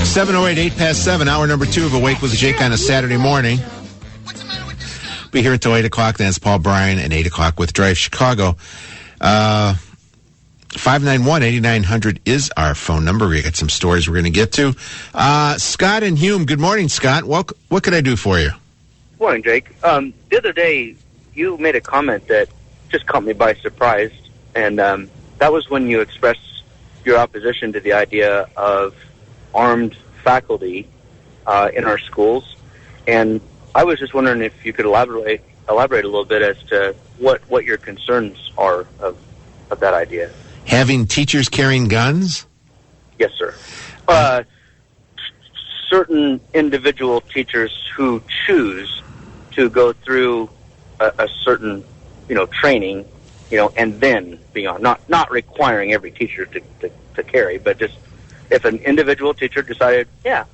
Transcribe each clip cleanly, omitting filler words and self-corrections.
7:08, 8:07, hour number 2 of Awake with Jake on a Saturday morning. Be here until 8 o'clock. Then it's Paul Bryan and 8 o'clock with Drive Chicago. 591-8900 is our phone number. We got some stories we're going to get to. Scott and Hume, good morning, Scott. What can I do for you? Good morning, Jake. The other day, you made a comment that just caught me by surprise, and that was when you expressed your opposition to the idea of armed faculty in our schools. And I was just wondering if you could elaborate a little bit as to what your concerns are of that idea. Having teachers carrying guns? Yes, sir. Certain individual teachers who choose to go through a certain, training, and then beyond. Not requiring every teacher to carry, but just if an individual teacher decided, I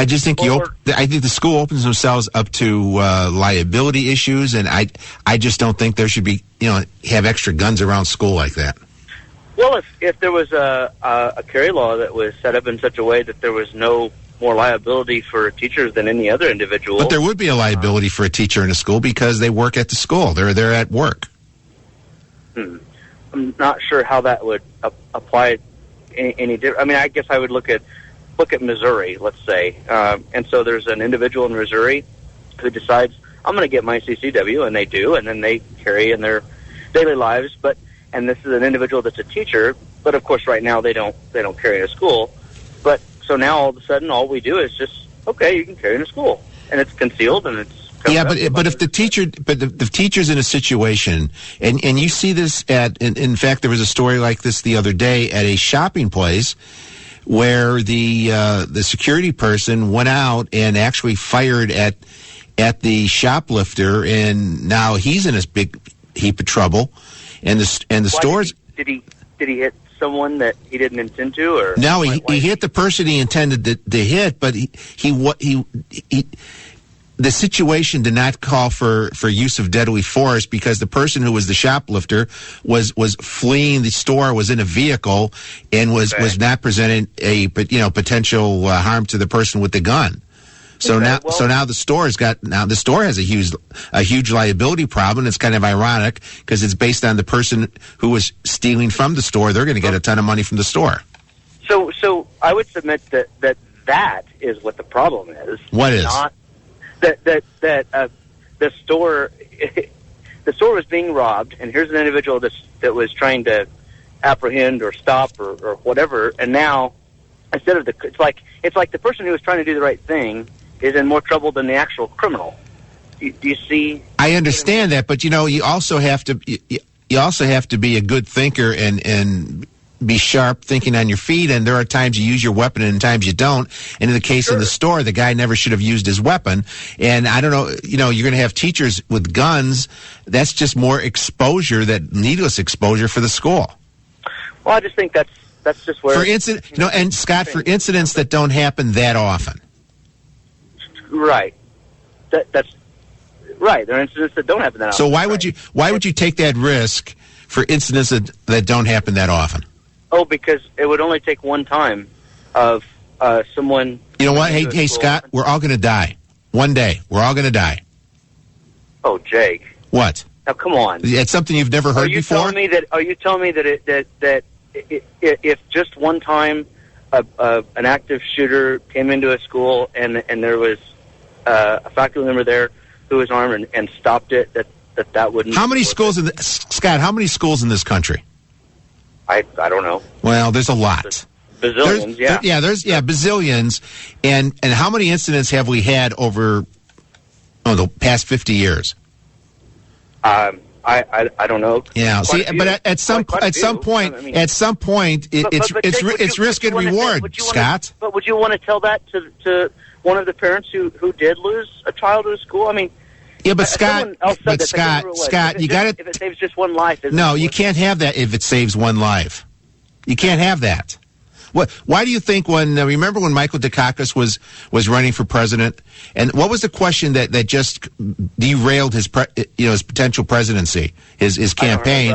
just think I think the school opens themselves up to liability issues, and I just don't think there should be have extra guns around school like that. Well, if there was a carry law that was set up in such a way that there was no more liability for teachers than any other individual, but there would be a liability for a teacher in a school because they work at the school. They're at work. I'm not sure how that would apply any different. I mean, I guess I would look at Missouri, let's say, and so there's an individual in Missouri who decides, I'm going to get my CCW, and they do, and then they carry in their daily lives. And this is an individual that's a teacher, but of course, right now they don't carry in a school. But so now all of a sudden, all we do is just, okay, you can carry in a school, and it's concealed and it's. But if the teacher's in a situation, and you see this in fact, there was a story like this the other day at a shopping place where the security person went out and actually fired at the shoplifter, and now he's in this big heap of trouble, and the stores. Did he hit someone that he didn't intend to, or no? He hit the person he intended to hit, but he the situation did not call for use of deadly force because the person who was the shoplifter was fleeing the store, was in a vehicle, and was not presenting a potential harm to the person with the gun. So now the store has a huge liability problem. It's kind of ironic because it's based on the person who was stealing from the store. They're going to get a ton of money from the store. So I would submit that is what the problem is. What is? That the store was being robbed, and here's an individual that was trying to apprehend or stop or whatever, and now instead of it's like the person who was trying to do the right thing is in more trouble than the actual criminal. Do you see? I understand that, but you also have to be a good thinker and be sharp, thinking on your feet, and there are times you use your weapon and times you don't. And in the case of the store, the guy never should have used his weapon. And I don't know, you're going to have teachers with guns. That's just more exposure, needless exposure for the school. Well, I just think that's just where... For incidents that don't happen that often. Right. That's right. There are incidents that don't happen that often. So why would you take that risk for incidents that don't happen that often? Oh, because it would only take one time of someone... You know what? Hey, Scott, we're all going to die. One day, we're all going to die. Oh, Jake. What? Now, come on. It's something you've never heard before? Are you telling me that if just one time an active shooter came into a school and there was a faculty member there who was armed and stopped it, that wouldn't... How many schools Scott, how many schools in this country? I don't know. Well, there's a lot. Bazillions, there's bazillions. And how many incidents have we had over the past 50 years? I don't know. Yeah, but at some point, it's risk and reward, Scott. But would you want to tell that to one of the parents who did lose a child at a school? I mean, yeah, but Scott, you got it. If it saves just one life, no, you can't have that. If it saves one life, you can't have that. Why do you think remember when Michael Dukakis was running for president, and what was the question that just derailed his potential presidency, his campaign?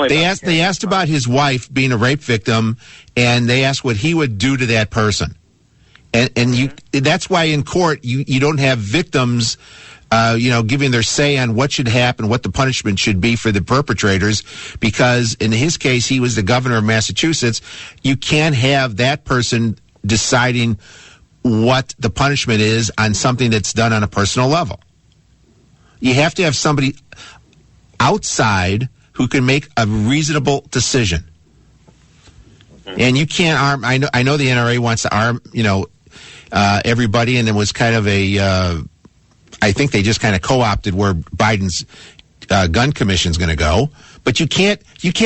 They asked about his wife being a rape victim, and they asked what he would do to that person, and that's why in court you don't have victims giving their say on what should happen, what the punishment should be for the perpetrators, because in his case, he was the governor of Massachusetts. You can't have that person deciding what the punishment is on something that's done on a personal level. You have to have somebody outside who can make a reasonable decision. And you can't arm, I know the NRA wants to arm, everybody, and it was kind of I think they just kind of co-opted where Biden's gun commission is going to go. But you can't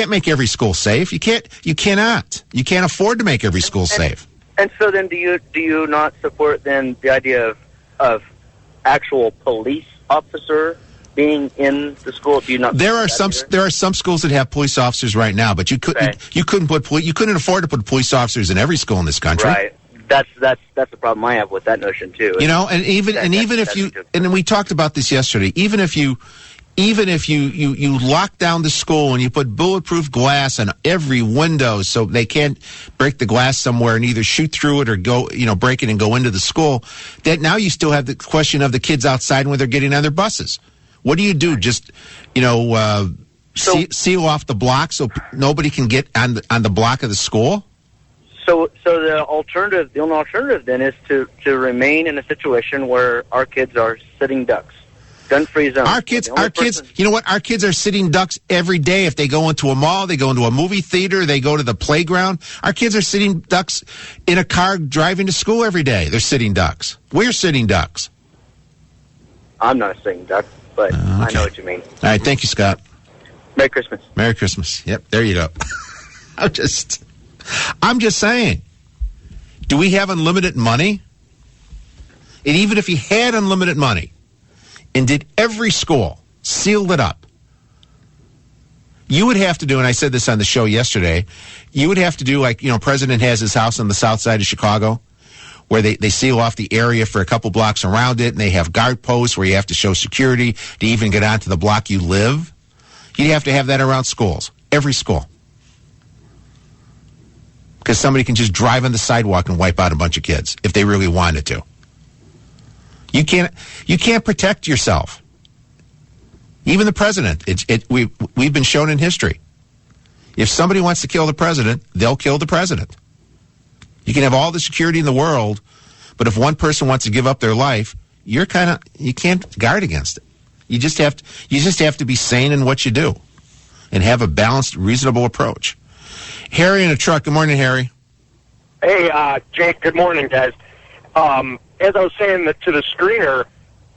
make every school safe. You cannot afford to make every school safe. And so then, do you not support then the idea of actual police officer being in the school? Do you not? There are some schools that have police officers right now, but you couldn't afford to put police officers in every school in this country. Right. That's the problem I have with that notion too. And we talked about this yesterday. Even if you lock down the school and you put bulletproof glass on every window so they can't break the glass somewhere and either shoot through it or go, break it and go into the school, that now you still have the question of the kids outside when they're getting on their buses. What do you do? Just, seal off the block so nobody can get on the block of the school? So the only alternative then is to remain in a situation where our kids are sitting ducks, gun-free zone. Our kids, you know what? Our kids are sitting ducks every day. If they go into a mall, they go into a movie theater, they go to the playground. Our kids are sitting ducks in a car driving to school every day. They're sitting ducks. We're sitting ducks. I'm not a sitting duck, but I know what you mean. All right, thank you, Scott. Merry Christmas. Merry Christmas. Yep, there you go. I'm just saying, do we have unlimited money? And even if you had unlimited money and did every school, sealed it up, you would have to do, and I said this on the show yesterday, you would have to do like, President has his house on the south side of Chicago, where they seal off the area for a couple blocks around it, and they have guard posts where you have to show security to even get onto the block you live. You'd have to have that around schools, every school. Because somebody can just drive on the sidewalk and wipe out a bunch of kids if they really wanted to. You can't protect yourself. Even the president. We've been shown in history. If somebody wants to kill the president, they'll kill the president. You can have all the security in the world, but if one person wants to give up their life, you can't guard against it. You just have to be sane in what you do, and have a balanced, reasonable approach. Harry in a truck. Good morning, Harry. Hey, Jake. Good morning, guys. As I was saying to the screener,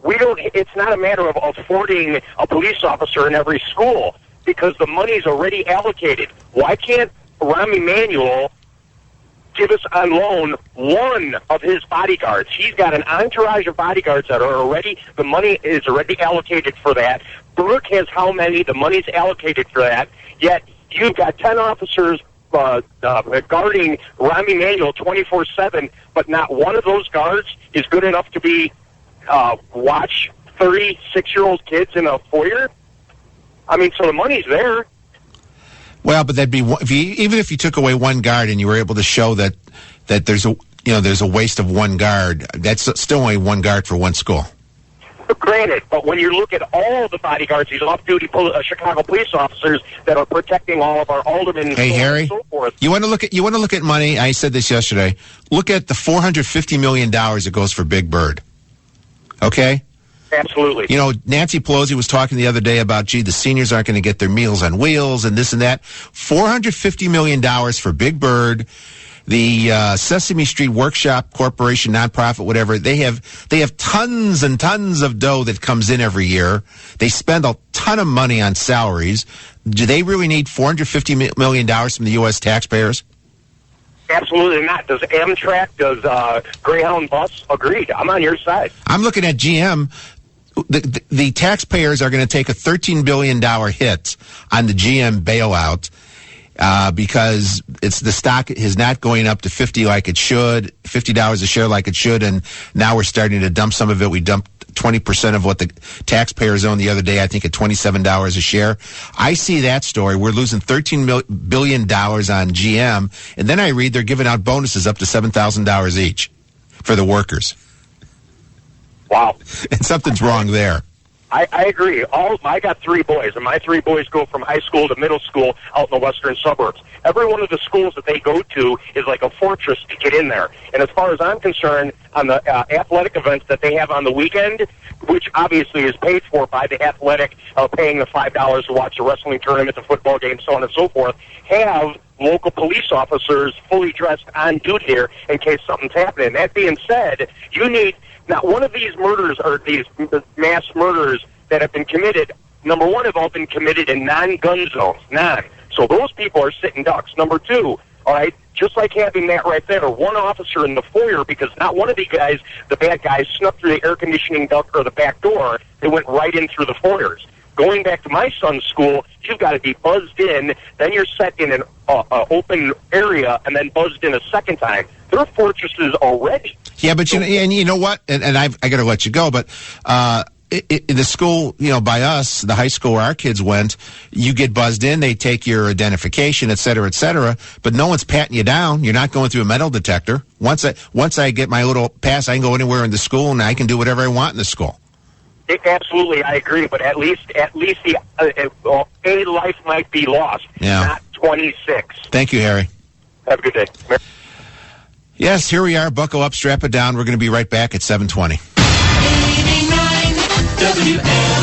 it's not a matter of affording a police officer in every school because the money's already allocated. Why can't Rahm Emanuel give us on loan one of his bodyguards? He's got an entourage of bodyguards that are the money is already allocated for that. Burke has how many? The money's allocated for that. Yet you've got 10 officers guarding Rahm Emanuel 24/7, but not one of those guards is good enough to watch 36-year-old kids in a foyer. I mean, so the money's there. Well, but that'd be even if you took away one guard and you were able to show that there's a waste of one guard. That's still only one guard for one school. Granted, but when you look at all the bodyguards, these off-duty Chicago police officers that are protecting all of our aldermen, hey Harry, and so forth. You want to look at money? I said this yesterday. Look at the $450 million that goes for Big Bird. Okay. Absolutely. Nancy Pelosi was talking the other day about, the seniors aren't going to get their Meals on Wheels and this and that. $450 million for Big Bird. The Sesame Street Workshop Corporation, nonprofit, whatever, they have tons and tons of dough that comes in every year. They spend a ton of money on salaries. Do they really need $450 million from the U.S. taxpayers? Absolutely not. Does Amtrak, does Greyhound Bus? Agreed. I'm on your side. I'm looking at GM. The taxpayers are going to take a $13 billion hit on the GM bailout. because it's the stock is not going up to $50 like it should, $50 a share like it should, and now we're starting to dump some of it. We dumped 20% of what the taxpayers own the other day, I think at $27 a share. I see that story. We're losing $13 billion on GM, and then I read they're giving out bonuses up to $7,000 each for the workers. Wow. And something's wrong there. I agree. I got 3 boys, and my 3 boys go from high school to middle school out in the western suburbs. Every one of the schools that they go to is like a fortress to get in there. And as far as I'm concerned, on the athletic events that they have on the weekend, which obviously is paid for by the athletic, paying the $5 to watch the wrestling tournament, the football game, so on and so forth, have local police officers fully dressed on duty here in case something's happening. That being said, you need... Now, one of these murders, or these mass murders that have been committed, number one, have all been committed in non-gun zones. So those people are sitting ducks. Number 2, all right, just like having that right there, one officer in the foyer, because not one of the guys, the bad guys, snuck through the air conditioning duct or the back door. They went right in through the foyers. Going back to my son's school, you've got to be buzzed in, then you're set in an open area, and then buzzed in a second time. They're fortresses already. Yeah, but you know what? And I got to let you go, but in the school, by us, the high school where our kids went, you get buzzed in, they take your identification, et cetera, but no one's patting you down. You're not going through a metal detector. Once I get my little pass, I can go anywhere in the school, and I can do whatever I want in the school. Absolutely, I agree, but at least a life might be lost, not 26. Thank you, Harry. Have a good day. Yes, here we are. Buckle up, strap it down. We're going to be right back at 7:20. 89 WN.